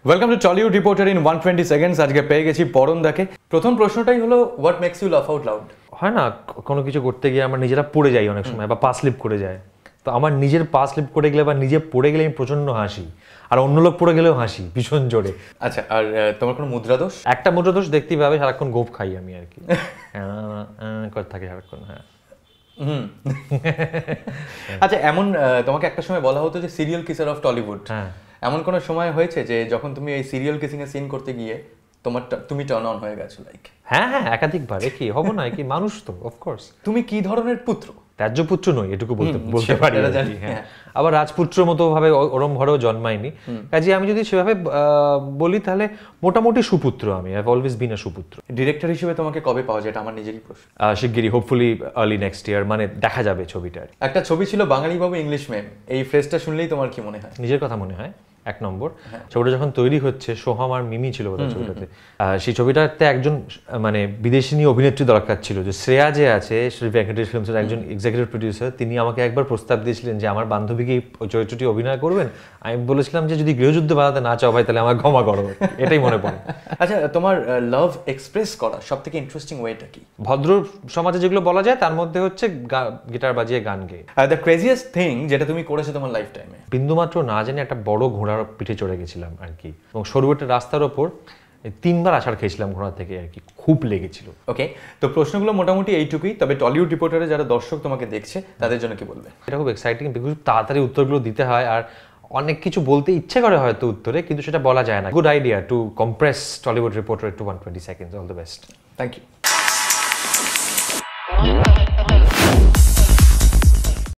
Welcome to Tollywood reporter in 120 seconds. আজকে পেয়ে গেছি পরম দাকে। প্রথম প্রশ্নটাই হলো, হোয়াট মেক্স ইউ লাফ আউট লাউড? হয় না, কোনো কিছু করতে গিয়ে আমরা নিজেরা পড়ে যাই অনেক সময়, বা পা স্লিপ করে যায়। তো আমার নিজের পা স্লিপ করে গেলে বা নিজে পড়ে গেলে আমি প্রচন্ড হাসি, আর অন্য লোক পড়ে গেলেও হাসি ভীষণ জোরে। আচ্ছা, আর তোমার কোনো মুদ্রা দোষ? একটা মুদ্রা দোষ দেখতেই পাবে, সারাক্ষণ গোপ খাই আমি আর কি, করে থাকে সারাক্ষণ। হ্যাঁ। আচ্ছা, এমন তোমাকে একটা সময় বলা হতো যে সিরিয়াল কিসার অফ টলিউড। হ্যাঁ, এমন কোনো সময় হয়েছে যে যখন তুমি এই সিরিয়াল কিসিং এর সিন করতে গিয়ে তুমি টার্ন অন হয়ে গেছো? লাইক হ্যাঁ হ্যাঁ, একাধিকবার। কি হবো না, কি মানুষ তো, অফকোর্স। তুমি কি ধরনের পুত্র? ত্যায্য পুত্র নই, এটুকু বলতে পারি। হ্যাঁ, আবার রাজপুত্র মতো ভাবে ওরম ঘরেও জন্মায়নি। কাজে আমি যদি সেভাবে বলি তাহলে মোটামুটি সুপুত্র। আমি I have always been a সুপুত্র। ডিরেক্টর হিসেবে তোমাকে কবে পাওয়া যায়, এটা আমার নিজেরই প্রশ্ন। শিগগিরই, হোপফুলি আর্লি নেক্সট ইয়ার, মানে দেখা যাবে ছবিটার। একটা ছবি ছিল বাঙালি বাবু ইংলিশ ম্যাম, এই ফ্রেজটা শুনলেই তোমার কি মনে হয়? নিজের কথা মনে হয় এক নম্বর। ছবিটা যখন তৈরি হচ্ছে, সোহাম আর মিমি ছিল বোধহয় ছবিটাতে। সেই ছবিটাতে একজন মানে বিদেশিনী অভিনেত্রী দরকার ছিল। যে শ্রেয়া যে আছে, শ্রী ভেঙ্কটেশ ফিল্মসের একজন এক্সিকিউটিভ প্রডিউসার, তিনি আমাকে একবার প্রস্তাব দিয়েছিলেন যে আমার বান্ধবীকে ওই চরিত্রটি অভিনয় করবেন। আমি বলেছিলাম যে যদি গৃহযুদ্ধ বাঁধাতে না চাও ভাই, তাহলে আমার ক্ষমা করো। এটাই মনে পড়ে। আচ্ছা, তোমার লাভ এক্সপ্রেস করা সব থেকে ইন্টারেস্টিং ওয়েটা কি? ভদ্র সমাজে যেগুলো বলা যায় তার মধ্যে হচ্ছে গিটার বাজিয়ে গান গেয়ে। দ্য ক্রেজিয়েস্ট থিং যেটা তুমি করেছো তোমার লাইফ টাইমে? বিন্দুমাত্র না জানি একটা বড় ঘোড়ার পিঠে চড়ে গেছিলাম আর কি, এবং সরু একটা রাস্তার ওপর 3বার আছাড় খেয়েছিলাম ঘোড়া থেকে আর কি, খুব লেগেছিল। ওকে, তো প্রশ্নগুলো মোটামুটি এইটুকুই। তবে টলিউড রিপোর্টারে যারা দর্শক তোমাকে দেখছে তাদের জন্য কি বলবে? এটা খুব এক্সাইটিং, খুব তাড়াতাড়ি উত্তরগুলো দিতে হয়, আর অনেক কিছু বলতে ইচ্ছে করে হয়তো উত্তরে, কিন্তু সেটা বলা যায় না। Good idea to compress Tollywood reporter to 120 seconds. All the best. Thank you.